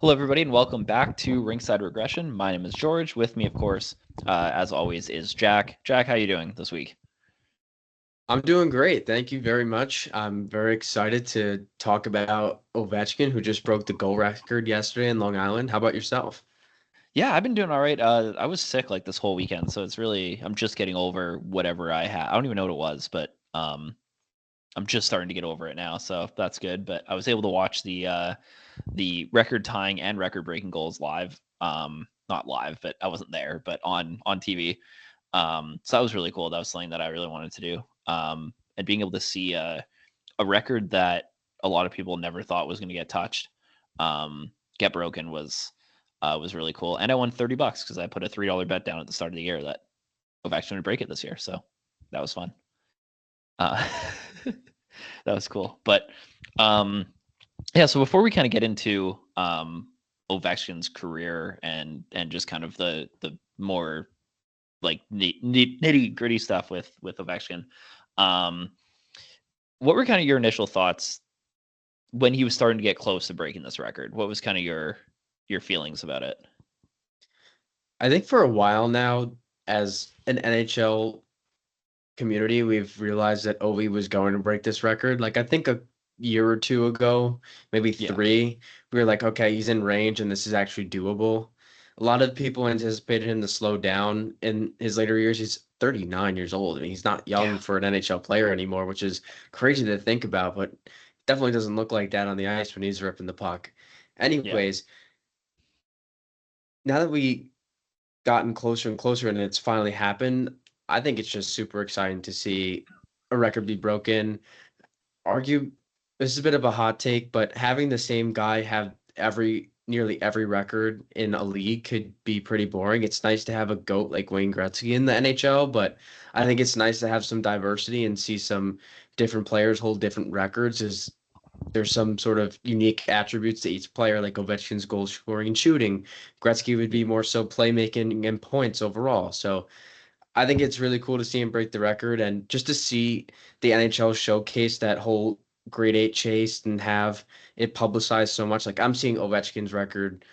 Hello, everybody, and welcome back to Ringside Regression. My name is George. With me, of course, as always, is Jack. Jack, how you doing this week? I'm doing great. Thank you very much. I'm very excited to talk about Ovechkin, who just broke the goal record yesterday in Long Island. How about yourself? Yeah, I've been doing all right. I was sick like this whole weekend, so I'm just getting over whatever I had. I don't even know what it was, but I'm just starting to get over it now, so that's good. But I was able to watch the record tying and record breaking goals live. Not live, but I wasn't there, but on TV. So that was really cool. That was something that I really wanted to do. And being able to see a record that a lot of people never thought was going to get touched, get broken was really cool. And I won $30 because I put a $3 bet down at the start of the year that Ovechkin would break it this year. So that was fun. Uh, that was cool. But um, yeah, so before we kind of get into Ovechkin's career and just kind of the more like nitty gritty stuff with Ovechkin, um, what were kind of your initial thoughts when he was starting to get close to breaking this record? What was kind of your feelings about it? I think for a while now, as an NHL community, we've realized that Ovi was going to break this record. Like I think a year or two ago, maybe Yeah, three, we were like, okay, he's in range and this is actually doable. A lot of people anticipated him to slow down in his later years. He's 39 years old. I mean, he's not yeah, young for an NHL player anymore, which is crazy to think about, but definitely doesn't look like that on the ice when he's ripping the puck. yeah, Anyways, now that we gotten closer and closer and it's finally happened, I think it's just super exciting to see a record be broken. Argue this is a bit of a hot take, but having the same guy have nearly every record in a league could be pretty boring. It's nice to have a GOAT like Wayne Gretzky in the NHL, but I think it's nice to have some diversity and see some different players hold different records. Is there's some sort of unique attributes to each player, like Ovechkin's goal scoring and shooting. Gretzky would be yeah, more so playmaking and points overall. So I think it's really cool to see him break the record and just to see the NHL showcase that whole Grade 8 chase and have it publicized so much. Like I'm seeing Ovechkin's record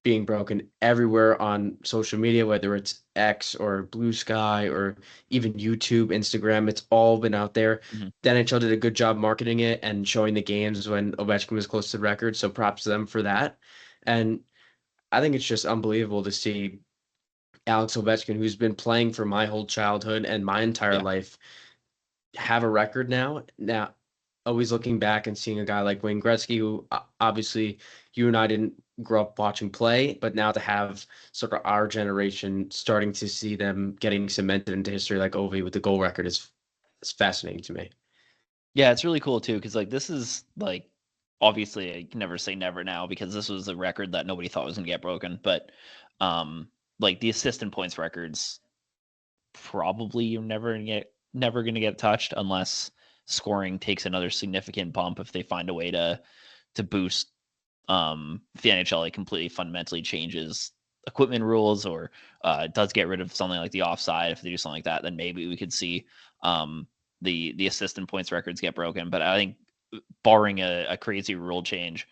being broken everywhere on social media, whether it's X or Blue Sky or even YouTube, Instagram. It's all been out there. mhm. The NHL did a good job marketing it and showing the games when Ovechkin was close to the record. So props to them for that. And I think it's just unbelievable to see Alex Ovechkin, who's been playing for my whole childhood and my entire Yeah. life, have a record now. Now, always looking back and seeing a guy like Wayne Gretzky, who obviously you and I didn't grow up watching play, but now to have sort of our generation starting to see them getting cemented into history like Ovi with the goal record is fascinating to me. Yeah, it's really cool too because like this is like obviously I can never say never now because this was a record that nobody thought was gonna get broken, but um like the assist and points records probably you're never gonna get touched unless scoring takes another significant bump if they find a way to boost if the NHL like completely fundamentally changes equipment rules or does get rid of something like the offside. If they do something like that, then maybe we could see um, the assist and points records get broken. But I think barring a crazy rule change,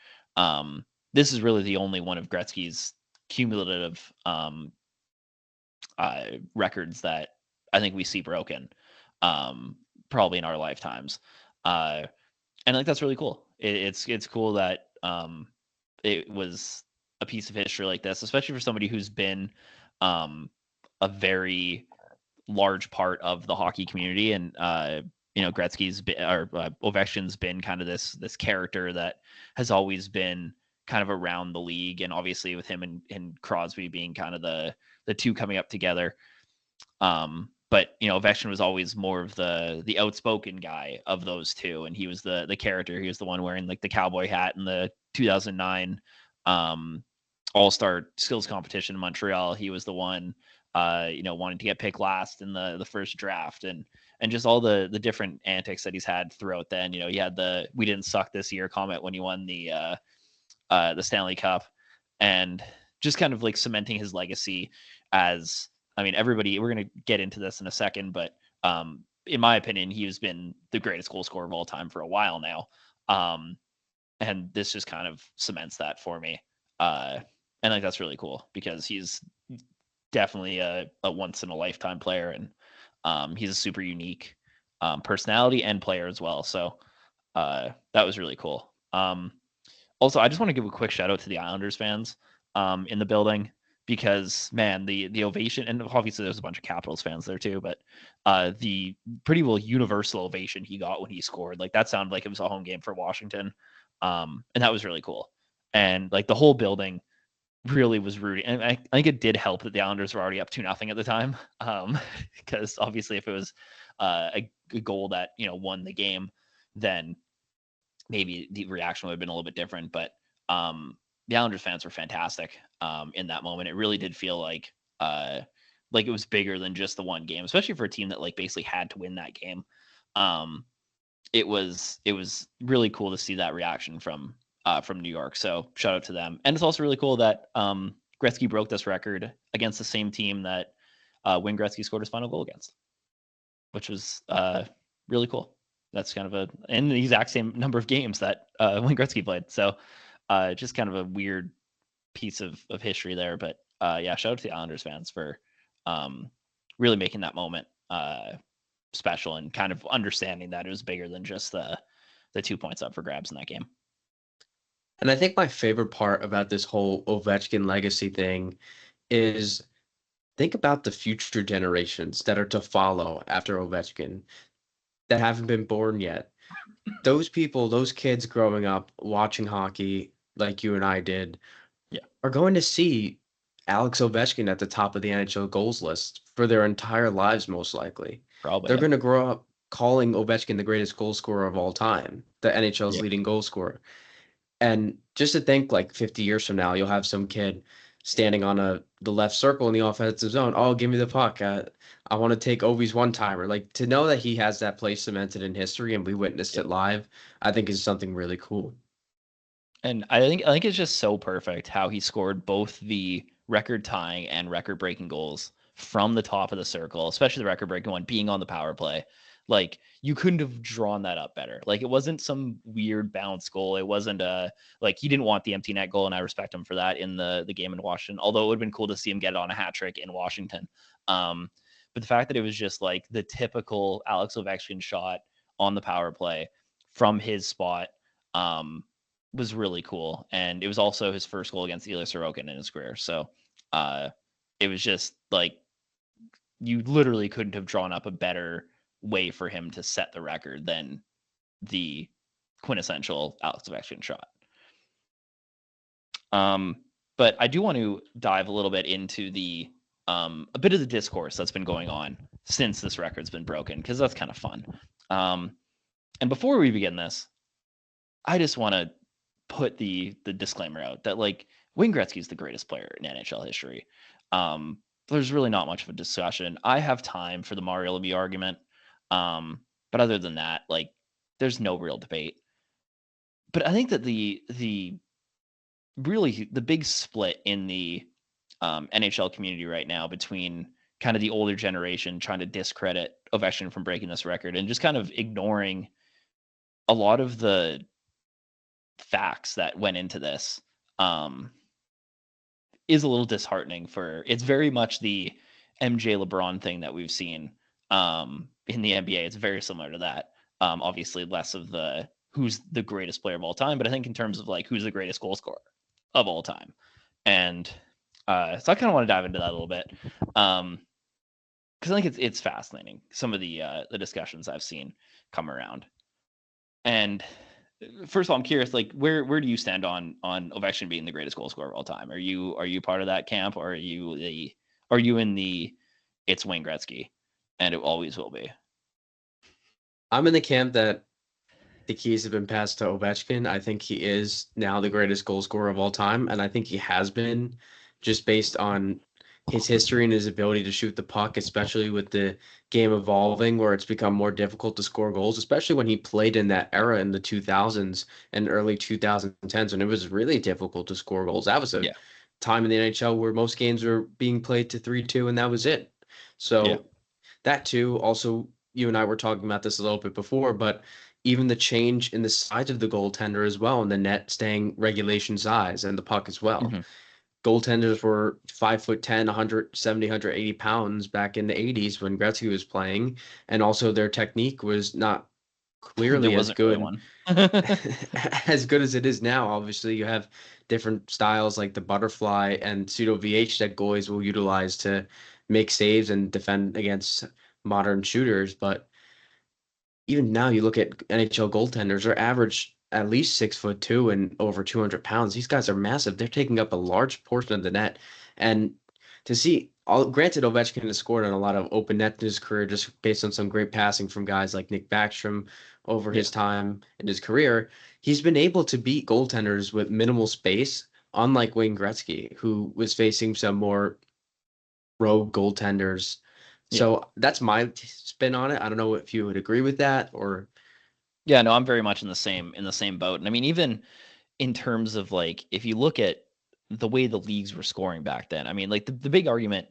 this is really the only one of Gretzky's cumulative records that I think we see broken, probably in our lifetimes. Uh, and like that's really cool. It's cool that it was a piece of history like this, especially for somebody who's been um, a very large part of the hockey community. And Gretzky's been, or Ovechkin's been kind of this character that has always been kind of around the league, and obviously with him and Crosby being kind of the two coming up together. But Ovechkin was always more of the outspoken guy of those two, and he was the character. He was the one wearing like the cowboy hat in the 2009 um, All Star Skills competition in Montreal. He was the one, wanting to get picked last in the first draft, and just all the different antics that he's had throughout. Then he had the "We didn't suck this year" comment when he won the Stanley Cup, and just kind of like cementing his legacy as I mean, everybody. We're gonna get into this in a second, but in my opinion, he has been the greatest goal scorer of all time for a while now, and this just kind of cements that for me. And like that's really cool because he's definitely a once in a lifetime player, and he's a super unique personality and player as well. So that was really cool. Also, I just want to give a quick shout out to the Islanders fans in the building because man, the ovation, and obviously there's a bunch of Capitals fans there too, but the pretty well universal ovation he got when he scored, like that sounded like it was a home game for Washington, and that was really cool. And like the whole building really was rooting, and I think it did help that the Islanders were already up 2-0 at the time, because obviously if it was a goal that won the game, then maybe the reaction would have been a little bit different. But the Islanders fans were fantastic in that moment. It really did feel like it was bigger than just the one game, especially for a team that like basically had to win that game. Um, it was really cool to see that reaction from New York. So shout out to them. And it's also really cool that Gretzky broke this record against the same team that Wayne Gretzky scored his final goal against, which was really cool. That's kind of in the exact same number of games that Wayne Gretzky played. So just kind of a weird piece of history there. But yeah, shout out to the Islanders fans for really making that moment special and kind of understanding that it was bigger than just the 2 points up for grabs in that game. And I think my favorite part about this whole Ovechkin legacy thing is think about the future generations that are to follow after Ovechkin that haven't been born yet. Those people, those kids growing up watching hockey like you and I did, Yeah, are going to see Alex Ovechkin at the top of the NHL goals list for their entire lives, most likely. probably. They're Yeah. going to grow up calling Ovechkin the greatest goal scorer of all time, the NHL's Yeah. leading goal scorer. And just to think like 50 years from now, you'll have some kid standing on the left circle in the offensive zone. Oh, give me the puck. I want to take Ovi's one-timer. Like to know that he has that place cemented in history and we witnessed Yeah. it live, I think is something really cool. And I think it's just so perfect how he scored both the record tying and record breaking goals from the top of the circle, especially the record breaking one being on the power play. Like you couldn't have drawn that up better. Like it wasn't some weird bounce goal. It wasn't like he didn't want the empty net goal, and I respect him for that in the game in Washington. Although it would have been cool to see him get it on a hat trick in Washington. Um, but the fact that it was just like the typical Alex Ovechkin shot on the power play from his spot. Was really cool. And it was also his first goal against Ilya Sorokin in his career. So uh, it was just like you literally couldn't have drawn up a better way for him to set the record than the quintessential Alex Ovechkin shot. But I do want to dive a little bit into the a bit of the discourse that's been going on since this record's been broken, because that's kind of fun. And before we begin this, I just want to put the disclaimer out that like Wayne Gretzky is the greatest player in NHL history. There's really not much of a discussion. I have time for the Mario Lemieux argument, but other than that, like there's no real debate. But I think that the really the big split in the NHL community right now between kind of the older generation trying to discredit Ovechkin from breaking this record and just kind of ignoring a lot of the facts that went into this um, is a little disheartening. For it's very much the MJ LeBron thing that we've seen in the NBA. It's very similar to that. Obviously, less of the who's the greatest player of all time, but I think in terms of like who's the greatest goal scorer of all time, and so I kind of want to dive into that a little bit because I think it's fascinating some of the discussions I've seen come around. And first of all, I'm curious, like where do you stand on Ovechkin being the greatest goal scorer of all time? Are you part of that camp, or are you in the it's Wayne Gretzky and it always will be? I'm in the camp that the keys have been passed to Ovechkin. I think he is now the greatest goal scorer of all time, and I think he has been just based on his history and his ability to shoot the puck, especially with the game evolving where it's become more difficult to score goals, especially when he played in that era in the 2000s and early 2010s when it was really difficult to score goals. That was a Yeah, time in the NHL where most games were being played to 3-2 and that was it. yeah, So that too, also you and I were talking about this a little bit before, but even the change in the size of the goaltender as well, and the net staying regulation size and the puck as well. Mhm. Goaltenders were 5'10", 170, 180 pounds back in the 80s when Gretzky was playing, and also their technique was not There clearly as wasn't really good one. as good as it is now. Obviously, you have different styles like the butterfly and pseudo VH that goalies will utilize to make saves and defend against modern shooters. But even now, you look at NHL goaltenders, they're average at least 6'2" and over 200 pounds. These guys are massive. They're taking up a large portion of the net. And to see, all granted, Ovechkin has scored on a lot of open net in his career just based on some great passing from guys like Nick Backstrom over Yeah. his time in his career. He's been able to beat goaltenders with minimal space, unlike Wayne Gretzky, who was facing some more rogue goaltenders. Yeah. So that's my spin on it. I don't know if you would agree with that or Yeah, no, I'm very much in the same boat. And I mean, even in terms of like, if you look at the way the leagues were scoring back then, I mean, like the big argument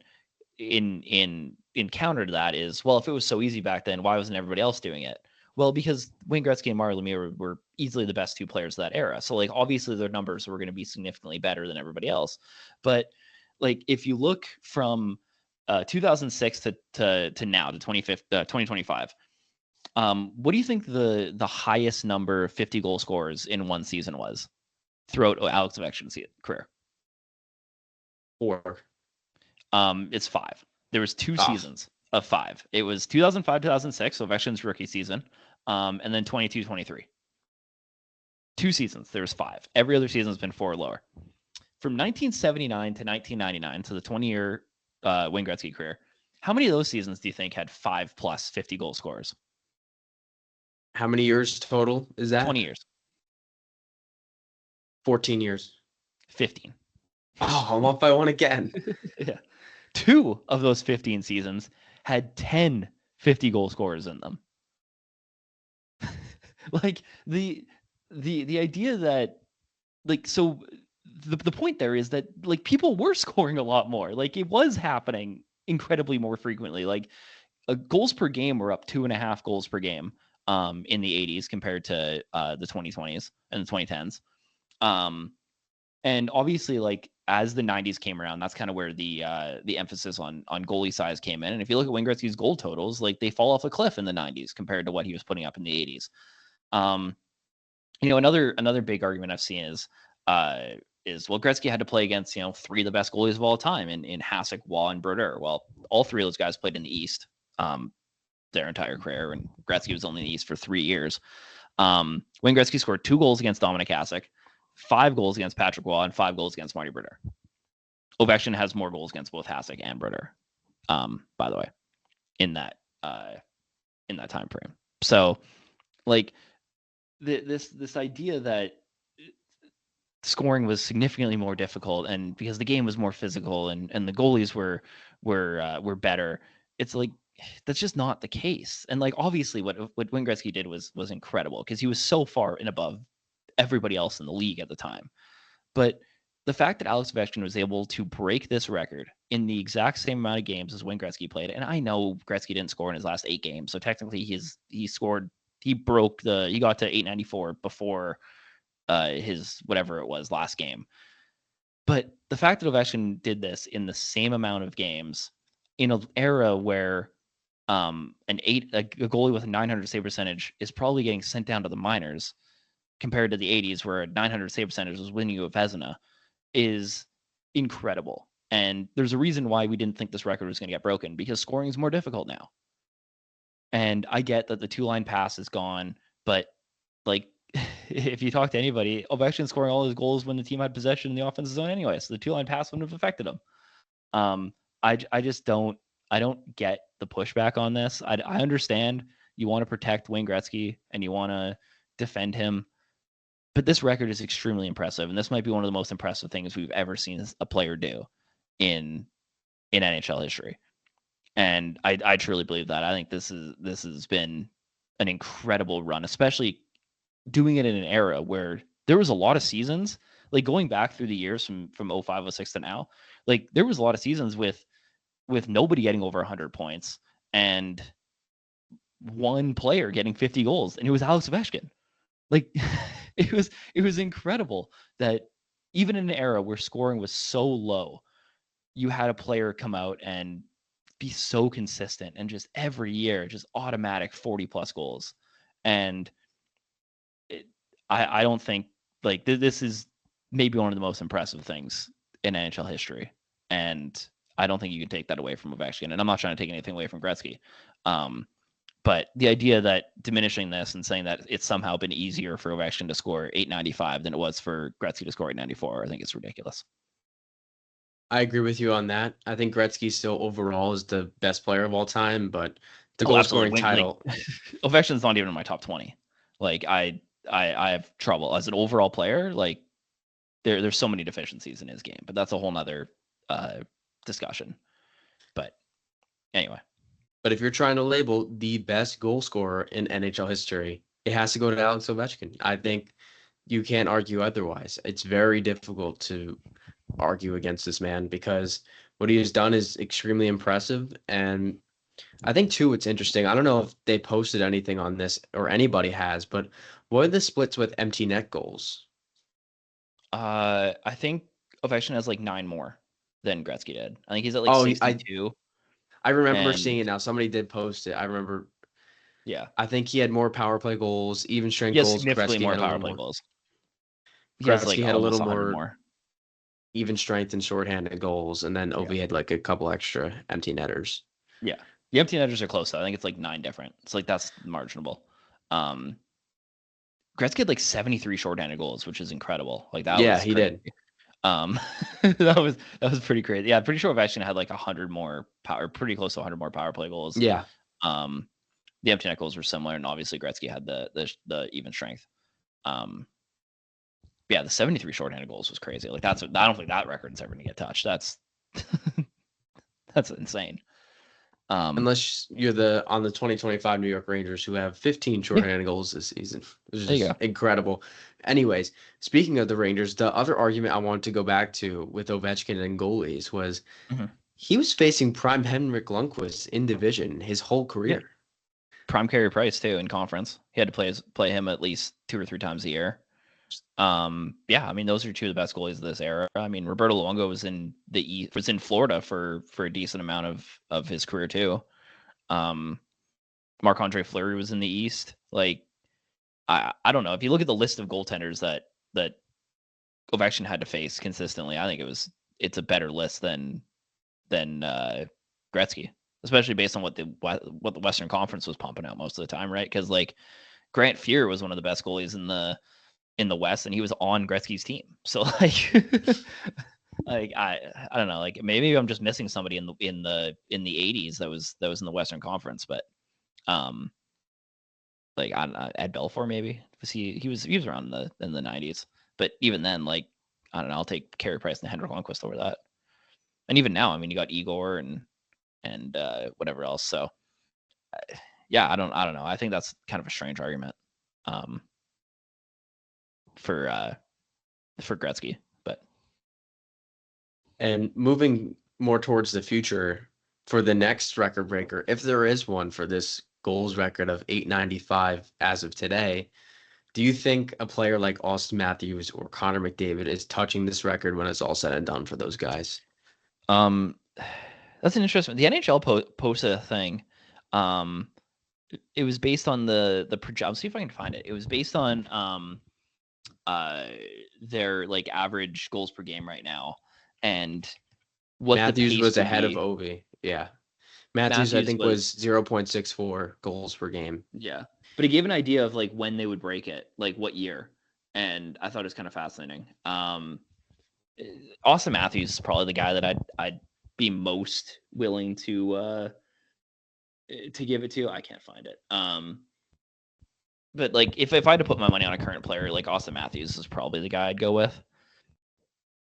in counter to that is, well, if it was so easy back then, why wasn't everybody else doing it? Well, because Wayne Gretzky and Mario Lemieux were easily the best two players of that era. So like obviously their numbers were going to be significantly better than everybody else. But like if you look from 2006 to now to 2025, what do you think the highest number of 50 goal scorers in one season was throughout Alex Ovechkin's career? four. It's five. There was two Ah, seasons of five. It was 2005, 2006, so Ovechkin's rookie season, and then 22, 23. Two seasons. There was five. Every other season has been four or lower. From 1979 to 1999, so the 20-year Wayne Gretzky career, how many of those seasons do you think had 5 plus 50 goal scorers? how many years total is that? 20 years. 14 years. 15. Oh, I'm off by one again. Yeah. Two of those 15 seasons had 10 50 goal scorers in them. Like the idea that like so the point there is that like people were scoring a lot more. Like it was happening incredibly more frequently. Like goals per game were up 2.5 goals per game in the 80s compared to the 2020s and the 2010s. Um and obviously like as the 90s came around, that's kind of where the emphasis on goalie size came in. And if you look at Wayne Gretzky's goal totals, like they fall off a cliff in the 90s compared to what he was putting up in the 80s. um another big argument I've seen is well, Gretzky had to play against three of the best goalies of all time in Hasek, Waugh, and Brodeur. Well, all three of those guys played in the East their entire career, and Gretzky was only in the East for 3 years. Wayne Gretzky scored 2 goals against Dominic Hasek, 5 goals against Patrick Waugh, and 5 goals against Marty Brodeur. Ovechkin has more goals against both Hasek and Brodeur, by the way, in that time frame. So, like this idea that scoring was significantly more difficult, and because the game was more physical and the goalies were better, it's like that's just not the case. And like obviously what Wayne Gretzky did was incredible because he was so far and above everybody else in the league at the time. But the fact that Alex Ovechkin was able to break this record in the exact same amount of games as when Gretzky played, and I know Gretzky didn't score in his last 8 games, so technically he got to 894 before his whatever it was last game. But the fact that Ovechkin did this in the same amount of games in an era where a goalie with a 900 save percentage is probably getting sent down to the minors compared to the 80s where a 900 save percentage was winning you a Vezina is incredible. And there's a reason why we didn't think this record was going to get broken because scoring is more difficult now. And I get that the two line pass is gone, but like if you talk to anybody, Ovechkin scoring all his goals when the team had possession in the offensive zone anyway, so the two line pass wouldn't have affected him. Um, I just don't get the pushback on this. I understand you want to protect Wayne Gretzky and you want to defend him, but this record is extremely impressive, and this might be one of the most impressive things we've ever seen a player do in NHL history. And I truly believe that. I think this has been an incredible run, especially doing it in an era where there was a lot of seasons, like going back through the years from 05, 06 to now, like there was a lot of seasons with nobody getting over 100 points and one player getting 50 goals, and it was Alex Ovechkin. Like it was incredible that even in an era where scoring was so low, you had a player come out and be so consistent and just every year just automatic 40 plus goals. And it, I don't think like this is maybe one of the most impressive things in NHL history. And I don't think you can take that away from Ovechkin. And I'm not trying to take anything away from Gretzky. But the idea that diminishing this and saying that it's somehow been easier for Ovechkin to score 895 than it was for Gretzky to score 894, I think it's ridiculous. I agree with you on that. I think Gretzky still overall is the best player of all time, but the Oh, goal absolutely. scoring title. Ovechkin's not even in my top 20. Like I have trouble as an overall player. Like there's so many deficiencies in his game, but that's a whole nother discussion. But anyway. But if you're trying to label the best goal scorer in NHL history, it has to go to Alex Ovechkin. I think you can't argue otherwise. It's very difficult to argue against this man because what he has done is extremely impressive. And I think too, it's interesting. I don't know if they posted anything on this or anybody has, but what are the splits with empty net goals? I think Ovechkin has like 9 more than Gretzky did. I think he's at like Oh, 62. I remember And seeing it now. Somebody did post it. I remember. yeah, I think he had more power play goals, even strength he has goals. significantly Gretzky more had a power little play more. goals. He has like Gretzky had a almost little 100 more more. even strength and shorthanded goals, and then Yeah. Ovi had like a couple extra empty netters. Yeah. The empty netters are close though. I think it's like 9 different. It's like that's marginable. Um Gretzky had like 73 shorthanded goals, which is incredible. Like that Yeah, was he crazy. did. Um that was pretty crazy. Yeah, pretty sure Ovechkin had like 100 more power, pretty close to 100 more power play goals. Yeah, Um the empty net goals were similar, and obviously Gretzky had the even strength. Um yeah, the 73 shorthanded goals was crazy. Like I don't think that record's ever gonna get touched. That's that's insane. unless you're the on the 2025 New York Rangers who have 15 Yeah, shorthanded goals this season. It's there you just go. incredible. Anyways, speaking of the Rangers, the other argument I wanted to go back to with Ovechkin and goalies was Mhm. he was facing prime Henrik Lundqvist in division his whole Yeah, career. prime Carey Price too in conference. He had to play him at least 2 or 3 times a year. Yeah, I mean those are two of the best goalies of this era. I mean Roberto Luongo was in Florida for a decent amount of his career too. Um, Marc-Andre Fleury was in the East. Like I don't know, if you look at the list of goaltenders that Ovechkin had to face consistently, I think it's a better list than Gretzky, especially based on what the Western Conference was pumping out most of the time, right? Because like Grant Fuhr was one of the best goalies in the West, and he was on Gretzky's team. So like, like I don't know, like maybe I'm just missing somebody in the 80s that was in the Western Conference, but um, like I don't know, Ed Belfour maybe was he was around in the 90s, but even then, like I don't know, I'll take Carey Price and Henrik Lundqvist over that. And even now, I mean, you got Igor and whatever else. So yeah, I don't know. I think that's kind of a strange argument um, for Gretzky, but And moving more towards the future for the next record breaker, if there is one for this goals record of 895 as of today, do you think a player like Austin Matthews or Connor McDavid is touching this record when it's all said and done for those guys? um, that's an interesting. The NHL posted a thing. Um, it was based on the project. I'll see if I can find it. It was based on uh their like average goals per game right now, and what the Matthews pace was would ahead of be. Ovi. Yeah. Matthews, I Matthews think, was was 0.64 goals per game. Yeah, but he gave an idea of like when they would break it, like what year, and I thought it was kind of fascinating. Austin Matthews is probably the guy that I'd be most willing to give it to. I can't find it. But like if I had to put my money on a current player, like Austin Matthews is probably the guy I'd go with.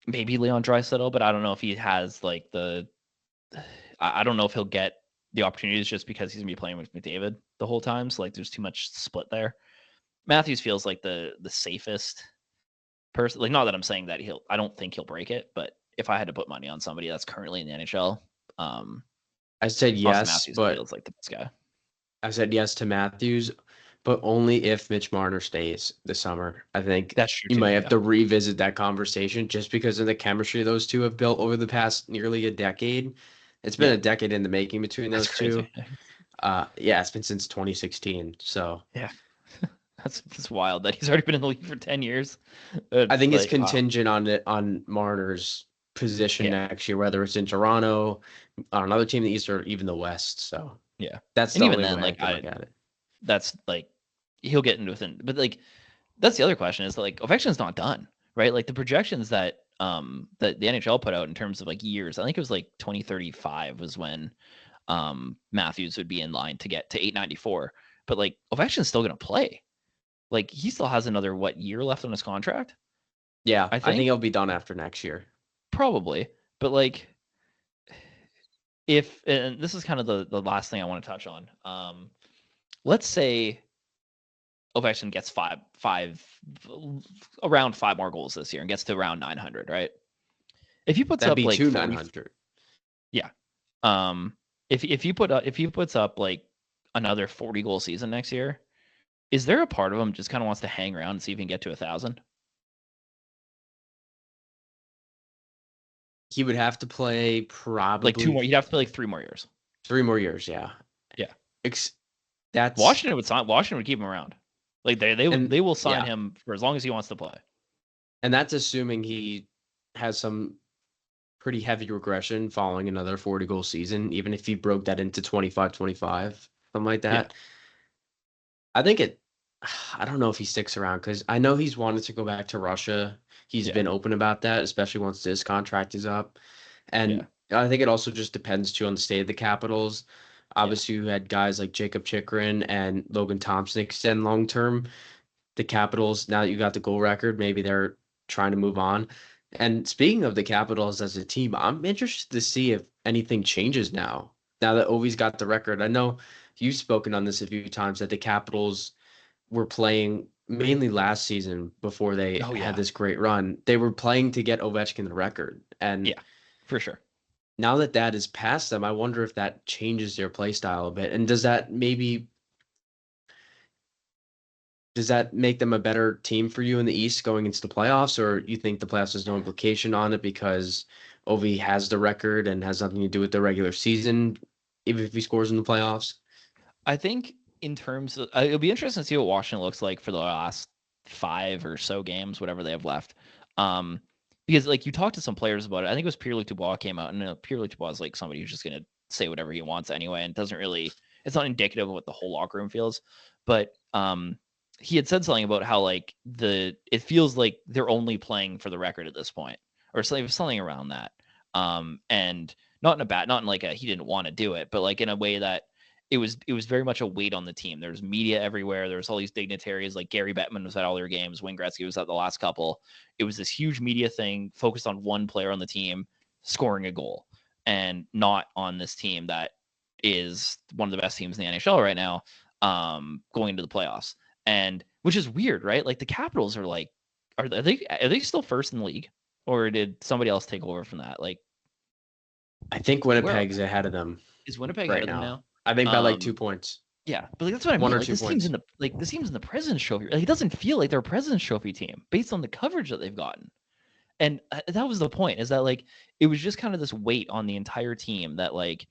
Maybe Leon Draisaitl, but I don't know if he has like the. I don't know if he'll get the opportunities just because he's gonna be playing with McDavid the whole time. So like there's too much split there. Matthews feels like the safest person. Like not that I'm saying that I don't think he'll break it, but if I had to put money on somebody that's currently in the NHL, I said Austin yes, Matthews but feels like the best guy. I said yes to Matthews, but only if Mitch Marner stays this summer. I think That's true you too. might have Yeah. to revisit that conversation just because of the chemistry those two have built over the past nearly a decade. It's been Yeah. a decade in the making between That's those two. crazy. Yeah, it's been since 2016. So Yeah. That's wild that he's already been in the league for 10 years. I It's think it's like, wow. contingent on Marner's position Yeah. next year, whether it's in Toronto, on another team in the East, or even the West. So Yeah. that's And the even only then, way I like, can look at it. that's like, he'll get into within, but like, that's the other question is like, Ovechkin's not done, right? Like the projections that the NHL put out in terms of like years, I think it was like 2035 was when Matthews would be in line to get to 894. But like Ovechkin's still going to play. Like he still has another year left on his contract, Yeah, I I think think. he'll be done after next year. Probably. But like if, and this is kind of the last thing I want to touch on. Let's say Ovechkin gets around 5 more goals this year and gets to around 900, right? If he puts That'd up be like two 40, 900. yeah. If he puts up like another 40 goal season next year, is there a part of him just kind of wants to hang around and see if he can get to 1,000? He would have to play Like two probably more, he'd have to play like 3 more years. 3 more years. Yeah, Yeah, Ex- that's Washington would keep him around. Like and they will sign yeah, him for as long as he wants to play. and that's assuming he has some pretty heavy regression following another 40 goal season. Even if he broke that into 25-25, something like Yeah, that. I think it. I don't know if he sticks around because I know he's wanted to go back to Russia. He's yeah, been open about that, especially once his contract is up. yeah, And I think it also just depends too on the state of the Capitals. yeah, Obviously, you had guys like Jacob Chikrin and Logan Thompson extend long term. The Capitals, now that you got the goal record, maybe they're trying to move on. And speaking of the Capitals as a team, I'm interested to see if anything changes now. Now that Ovi's got the record, I know you've spoken on this a few times that the Capitals were playing mainly last season before they oh had yeah, this great run. They were playing to get Ovechkin the record. And yeah, for sure. now that that is past them, I wonder if that changes their play style a bit. And does that make them a better team for you in the East going into the playoffs, or you think the playoffs has no implication on it because Ovi has the record and has nothing to do with the regular season, even if he scores in the playoffs? I think in terms of it'll be interesting to see what Washington looks like for the last 5 or so games, whatever they have left. Um, because like you talk to some players about it. I think it was Pierre-Luc Dubois came out, and Pierre-Luc Dubois is like somebody who's just gonna say whatever he wants anyway, and doesn't really. It's not indicative of what the whole locker room feels. But he had said something about how like it feels like they're only playing for the record at this point, or something around that. And not in like a he didn't want to do it, but like in a way that it was very much a weight on the team. There's media everywhere. There's all these dignitaries like Gary Bettman was at all their games. Wayne Gretzky was at the last couple. It was this huge media thing focused on one player on the team scoring a goal and not on this team that is one of the best teams in the NHL right now, going into the playoffs. And which is weird, right? Like the Capitals are like, are they still first in the league, or did somebody else take over from that? Like, I think where Winnipeg's ahead of them is Winnipeg ahead right of them now. now? I think by like Um, 2 points, Yeah, but like, that's what I one mean. or Like two points. this team's in the President's Trophy. Like, it doesn't feel like they're a President's Trophy team based on the coverage that they've gotten. And that was the point. Is that like it was just kind of this weight on the entire team that like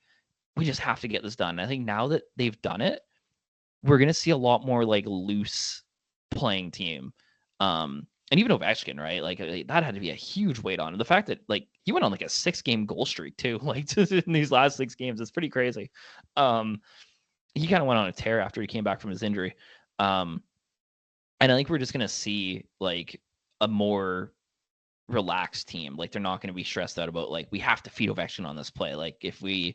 we just have to get this done. And I think now that they've done it, we're gonna see a lot more like loose playing team. And even Ovechkin, right? Like that had to be a huge weight on him. The fact that like he went on like a 6 game goal streak too, like just in these last 6 games, it's pretty crazy. Um, he kind of went on a tear after he came back from his injury. Um, and I think we're just gonna see like a more relaxed team. Like they're not gonna be stressed out about like we have to feed Ovechkin on this play. Like if you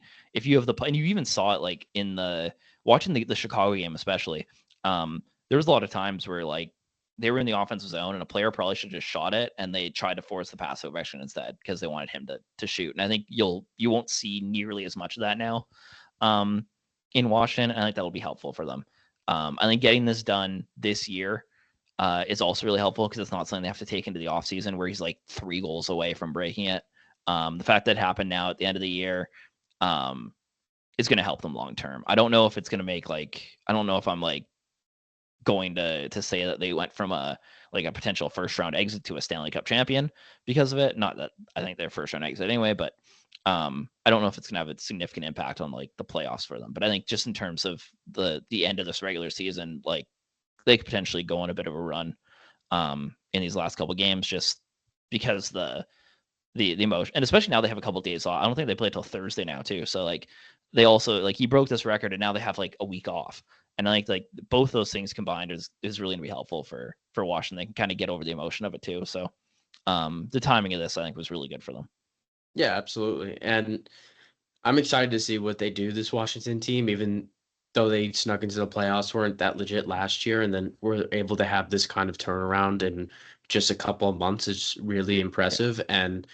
have the play, and you even saw it like in the watching the Chicago game especially. There was a lot of times where like they were in the offensive zone and a player probably should have just shot it, and they tried to force the pass to Ovechkin instead because they wanted him to shoot. And I think you won't see nearly as much of that now. Um, in Washington, and I think that'll be helpful for them. I think getting this done this year is also really helpful because it's not something they have to take into the offseason where he's like 3 goals away from breaking it. The fact that it happened now at the end of the year, um, is going to help them long term. I don't know if it's going to make I don't know if I'm going to say that they went from a potential first round exit to a Stanley Cup champion because of it. Not that I think they're first round exit anyway, but I don't know if it's going to have a significant impact on the playoffs for them. But I think just in terms of the end of this regular season, they could potentially go on a bit of a run in these last couple games, just because the emotion, and especially now they have a couple of days off. I don't think they play till Thursday now too. So they also he broke this record and now they have a week off. And I think both those things combined is really gonna be helpful for Washington. They can kind of get over the emotion of it too. So the timing of this I think was really good for them. Yeah, absolutely. And I'm excited to see what they do, this Washington team, even though they snuck into the playoffs, weren't that legit last year, and then were able to have this kind of turnaround in just a couple of months is really Yeah. impressive. And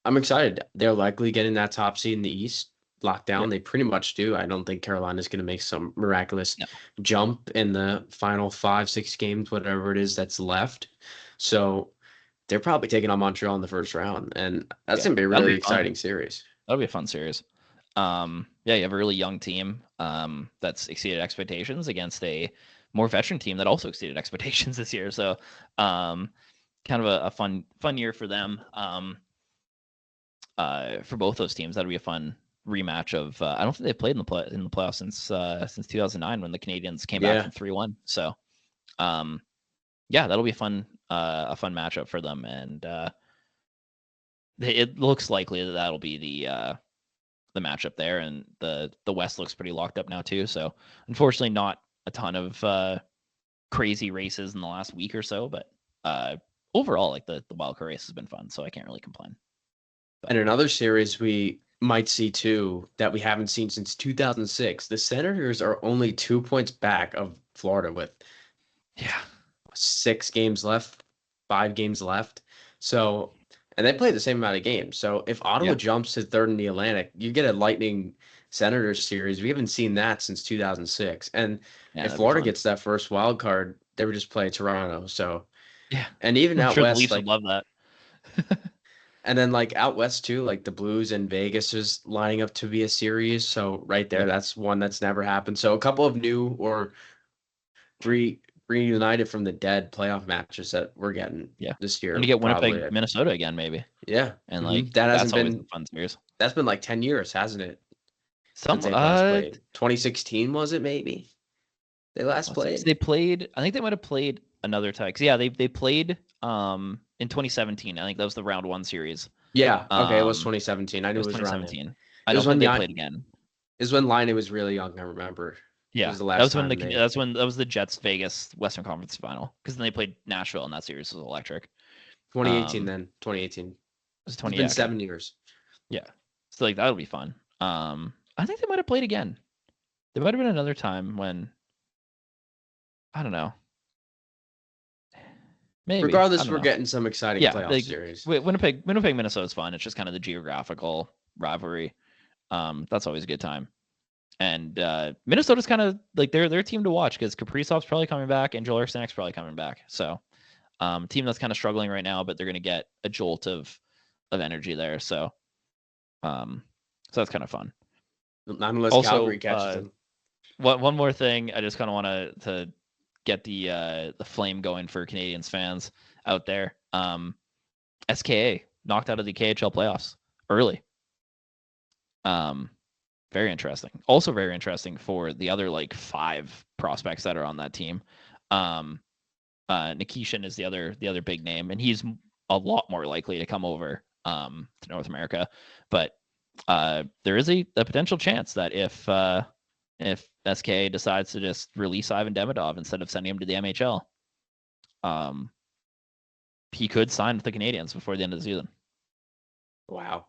I'm excited. They're likely getting that top seed in the East locked down. Yep. They pretty much do. I don't think Carolina's going to make some miraculous No. jump in the final 5, 6 games, whatever it is that's left. So they're probably taking on Montreal in the first round, and that's Yeah. going to be a That'll really be fun. exciting series. That'll be a fun series. Yeah, you have a really young team that's exceeded expectations against a more veteran team that also exceeded expectations this year. So kind of a fun year for them. For both those teams, that'll be a fun rematch of. I don't think they've played in the playoffs since 2009 when the Canadians came back Yeah. from 3-1. So, yeah, that'll be a fun matchup for them, and it looks likely that that'll be the matchup there, and the West looks pretty locked up now too. So, unfortunately, not a ton of crazy races in the last week or so, but overall, the wild card race has been fun, so I can't really complain. And another series we might see too that we haven't seen since 2006. The Senators are only 2 points back of Florida with Yeah. 6 games left, 5 games left. So, and they play the same amount of games. So if Ottawa Yeah. jumps to third in the Atlantic, you get a Lightning Senators series. We haven't seen that since 2006. And Yeah, if that'd be Florida fun. gets that first wild card, they would just play Toronto. So, Yeah. and even I'm out sure the west, Leafs would like, love that. and then out west too, like the Blues and Vegas is lining up to be a series. So right there, Yeah. that's one that's never happened. So a couple of new or re reunited from the dead playoff matches that we're getting Yeah. this And year, you get probably. Winnipeg, Minnesota again, maybe. Yeah, And that that's hasn't always been a fun series. that's been like 10 years, hasn't it? Since Some they've last played. 2016 was it maybe? They last let's see. So played. they played, I think they might have played another time. Cause yeah, they played in 2017. I think that was the round one series. Yeah, okay, it was Um 2017. I it knew it was was around then. 2017. I It was don't think when they Jan, played again. it was when Line was really young. I remember. It Yeah. was the last time they. That was the Jets Vegas Western Conference final. Because then they played Nashville and that series was electric. 2018 Um then. 2018. it was It's 20, been yeah, okay. 7 years. Yeah. So that'll be fun. I think they might have played again. There might have been another time when I don't know. Maybe. I Regardless, don't we're know. getting some exciting Yeah, playoff series. Winnipeg, Minnesota's fun. It's just kind of the geographical rivalry. That's always a good time. And Minnesota's kind of they're a team to watch because Kaprizov's probably coming back and Joel Eriksson's probably coming back. So, team that's kind of struggling right now, but they're going to get a jolt of energy there. Um, so that's kind of fun. Not unless Also, Calgary catches them. one more thing, I just kind of want to get the flame going for Canadians fans out there. SKA knocked out of the KHL playoffs early. Um, very interesting. Also very interesting for the other 5 prospects that are on that team. Nikishin is the other big name, and he's a lot more likely to come over to North America. But there is a potential chance that if SKA decides to just release Ivan Demidov instead of sending him to the MHL, he could sign with the Canadians before the end of the season. Wow.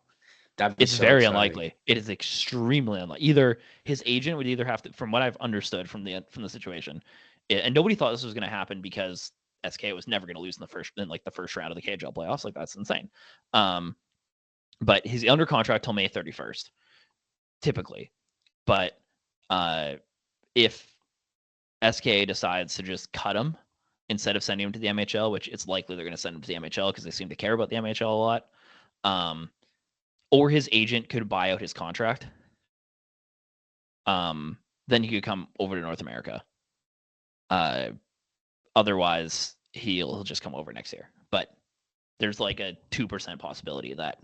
That'd be It's so very exciting. unlikely. It is extremely unlikely. Either his agent would either have to, from what I've understood from the situation, and nobody thought this was going to happen because SK was never going to lose in the first round of the KHL playoffs. That's insane. But he's under contract till May 31st, typically. But if SK decides to just cut him instead of sending him to the MHL, which it's likely they're going to send him to the MHL because they seem to care about the MHL a lot. Or his agent could buy out his contract then he could come over to North America. Otherwise, he'll just come over next year. But there's like a 2% possibility that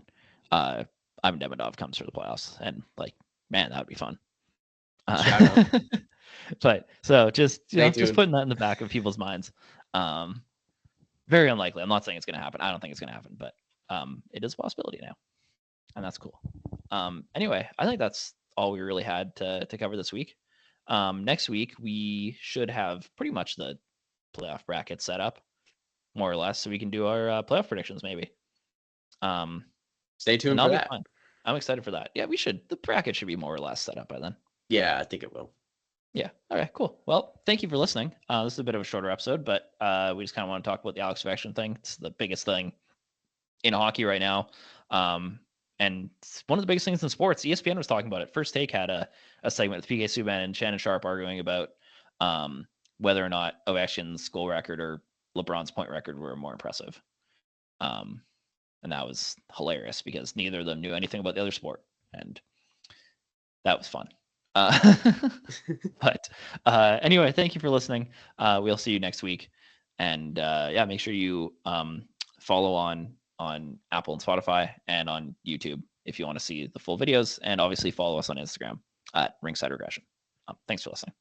Ivan Demidov comes for the playoffs, and like, man, that would be fun. Shout out. But so just Stay just tuned. putting that in the back of people's minds. Very unlikely. I'm not saying it's going to happen. I don't think it's going to happen, but it is a possibility now, and that's cool. Anyway, I think that's all we really had to cover this week. Next week we should have pretty much the playoff bracket set up, more or less, so we can do our playoff predictions maybe. Stay And tuned that'll for be that. fun. I'm excited for that. Yeah, we should. The bracket should be more or less set up by then. Yeah, I think it will. Yeah. All right, cool. Well, thank you for listening. This is a bit of a shorter episode, but we just kind of want to talk about the Alex Ovechkin thing. It's the biggest thing in hockey right now. And it's one of the biggest things in sports. ESPN was talking about it. First Take had a segment with PK Subban and Shannon Sharp arguing about whether or not Ovechkin's goal record or LeBron's point record were more impressive. And that was hilarious because neither of them knew anything about the other sport. And that was fun. But anyway, thank you for listening. We'll see you next week. And yeah, make sure you follow on Apple and Spotify and on YouTube if you want to see the full videos. And obviously follow us on Instagram at Ringside Regression. Thanks for listening.